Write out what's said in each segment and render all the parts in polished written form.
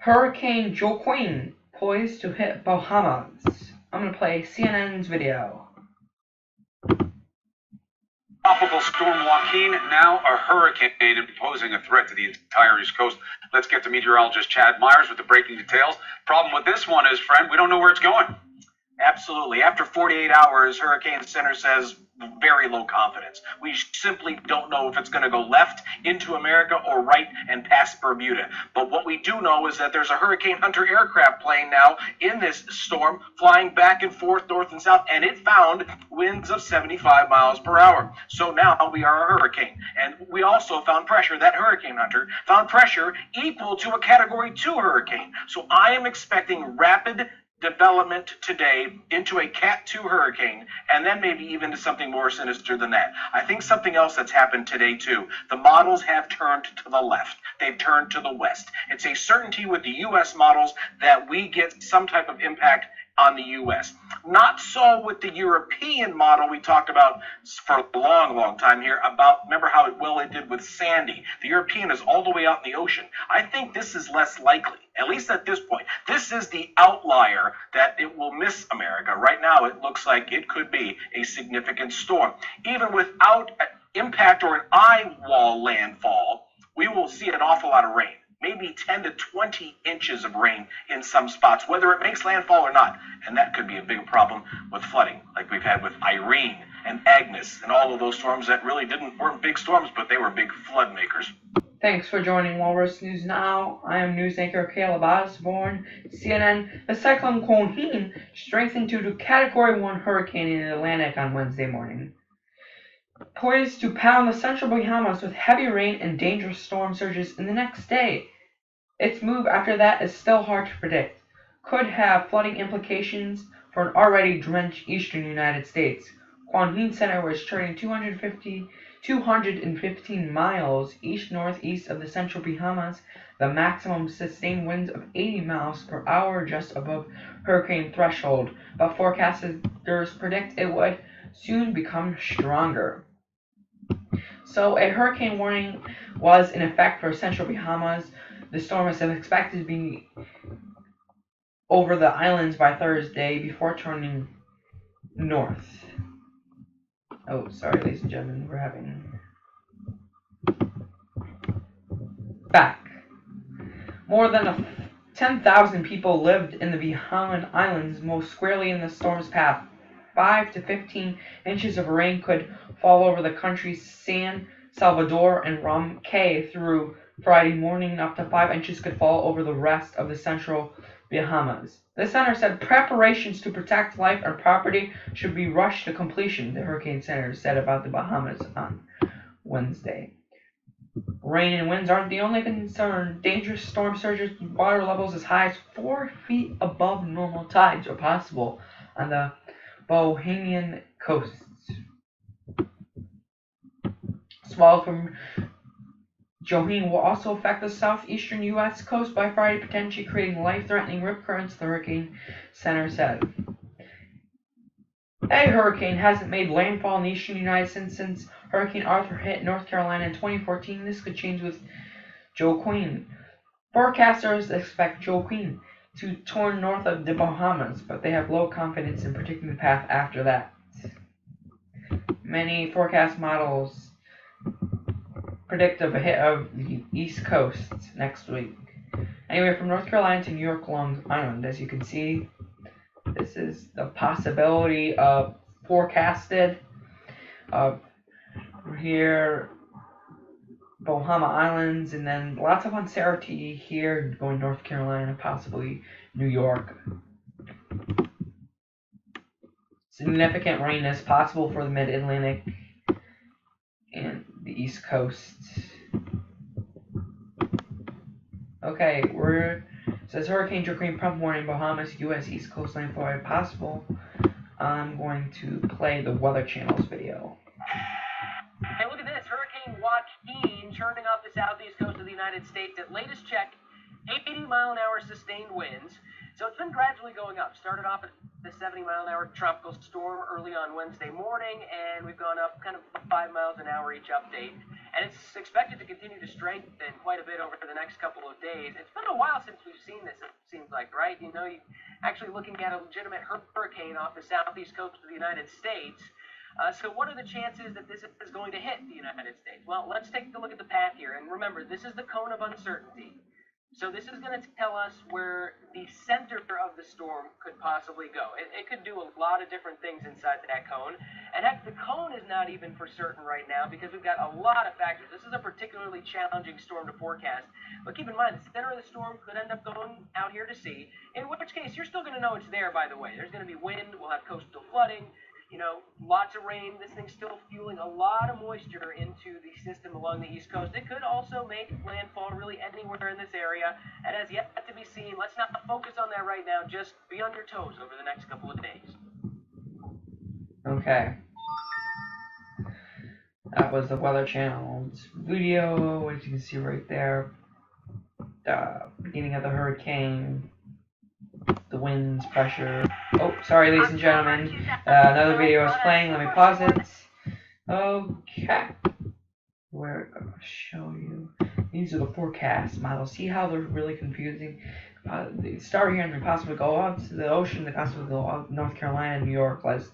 Hurricane Joaquin poised to hit Bahamas. I'm going to play CNN's video. Tropical storm Joaquin, now a hurricane and posing a threat to the entire East Coast. Let's get to meteorologist Chad Myers with the breaking details. Problem with this one is, friend, we don't know where it's going. Absolutely. After 48 hours, Hurricane Center says very low confidence. We simply don't know if it's going to go left into America or right and past Bermuda. But what we do know is that there's a Hurricane Hunter aircraft plane now in this storm, flying back and forth north and south, and it found winds of 75 miles per hour. So now we are a hurricane. And we also found pressure. That Hurricane Hunter found pressure equal to a Category 2 hurricane. So I am expecting rapid development today into a Cat 2 hurricane, and then maybe even to something more sinister than that. I think something else that's happened today too. The models have turned to the left. They've turned to the west. It's a certainty with the U.S. models that we get some type of impact on the U.S. Not so with the European model we talked about for a long, long time here about, remember how it did with Sandy. The European is all the way out in the ocean. I think this is less likely, at least at this point. This is the outlier that it will miss America. Right now, it looks like it could be a significant storm. Even without impact or an eye wall landfall, we will see an awful lot of rain. Maybe 10 to 20 inches of rain in some spots, whether it makes landfall or not. And that could be a big problem with flooding, like we've had with Irene and Agnes and all of those storms that really weren't big storms, but they were big flood makers. Thanks for joining Walrus News Now. I am news anchor Caleb Osborne, CNN. The cyclone Joaquin strengthened to a Category 1 hurricane in the Atlantic on Wednesday morning, poised to pound the central Bahamas with heavy rain and dangerous storm surges in the next day. Its move after that is still hard to predict. Could have flooding implications for an already drenched eastern United States. Joaquin Center was turning 215 miles east-northeast of the central Bahamas, the maximum sustained winds of 80 miles per hour just above hurricane threshold, but forecasters predict it would soon become stronger. So a hurricane warning was in effect for central Bahamas. The storm is expected to be over the islands by Thursday before turning north. Oh, sorry, ladies and gentlemen, we're having back. More than 10,000 people lived in the Bahamian Islands, most squarely in the storm's path. 5 to 15 inches of rain could fall over the country's San Salvador and Rum Cay through Friday morning. Up to 5 inches could fall over the rest of the central Bahamas. The center said preparations to protect life and property should be rushed to completion, the Hurricane Center said about the Bahamas on Wednesday. Rain and winds aren't the only concern. Dangerous storm surges with water levels as high as 4 feet above normal tides are possible on the Bahamian coasts. Swells from Joaquin will also affect the southeastern U.S. coast by Friday, potentially creating life-threatening rip currents, the Hurricane Center said. A hurricane hasn't made landfall in the eastern United States since Hurricane Arthur hit North Carolina in 2014. This could change with Joaquin. Forecasters expect Joaquin to turn north of the Bahamas, but they have low confidence in predicting the path after that. Many forecast models predict a hit of the East Coast next week. Anyway, from North Carolina to New York Long Island, as you can see, this is the possibility of forecasted here, Bahama Islands, and then lots of uncertainty here going North Carolina, possibly New York. Significant rain is possible for the mid-Atlantic and the East Coast. Okay, says Hurricane Joaquin prompt warning, Bahamas, U.S. East Coast landfall possible. I'm going to play the Weather Channel's video. Hey, look at this. Hurricane Joaquin churning off the southeast coast of the United States. At latest check, 80-mile-an-hour sustained winds. So it's been gradually going up. Started off at the 70-mile-an-hour tropical storm early on Wednesday morning, and we've gone up kind of 5 miles an hour each update. And it's expected to continue to strengthen quite a bit over the next couple of days. It's been a while since we've seen like, right? You know, you're actually looking at a legitimate hurricane off the southeast coast of the United States. So what are the chances that this is going to hit the United States? Well, let's take a look at the path here. And remember, this is the cone of uncertainty. So this is going to tell us where the center of the storm could possibly go. It could do a lot of different things inside that cone. And heck, the cone is not even for certain right now because we've got a lot of factors. This is a particularly challenging storm to forecast. But keep in mind, the center of the storm could end up going out here to sea, in which case you're still going to know it's there, by the way. There's going to be wind. We'll have coastal flooding. You know, lots of rain. This thing's still fueling a lot of moisture into the system along the East Coast. It could also make landfall really anywhere in this area. And as yet to be seen, let's not focus on that right now. Just be on your toes over the next couple of days. Okay. That was the Weather Channel's video, as you can see right there. The beginning of the hurricane. The winds, pressure. Oh, sorry, ladies and gentlemen. Another video is playing. Let me pause it. Okay. We're going to show you. These are the forecast models. See how they're really confusing? They start here and they possibly go out to the ocean. They possibly go out to North Carolina and New York. As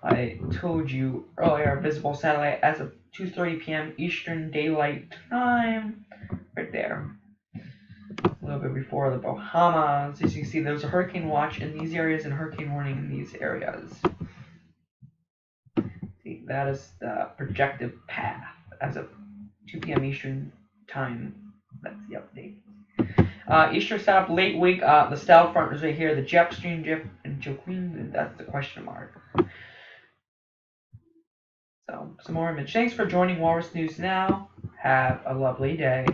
I told you earlier, visible satellite as of 2:30 p.m. Eastern Daylight Time. Right there. A little bit before the Bahamas. As you can see, there's a hurricane watch in these areas and hurricane warning in these areas. See, that is the projected path as of 2 p.m. Eastern Time. That's the update. Easter setup late week. The style front is right here. The jet stream, and Joaquin. That's the question mark. So, some more image. Thanks for joining Walrus News Now. Have a lovely day.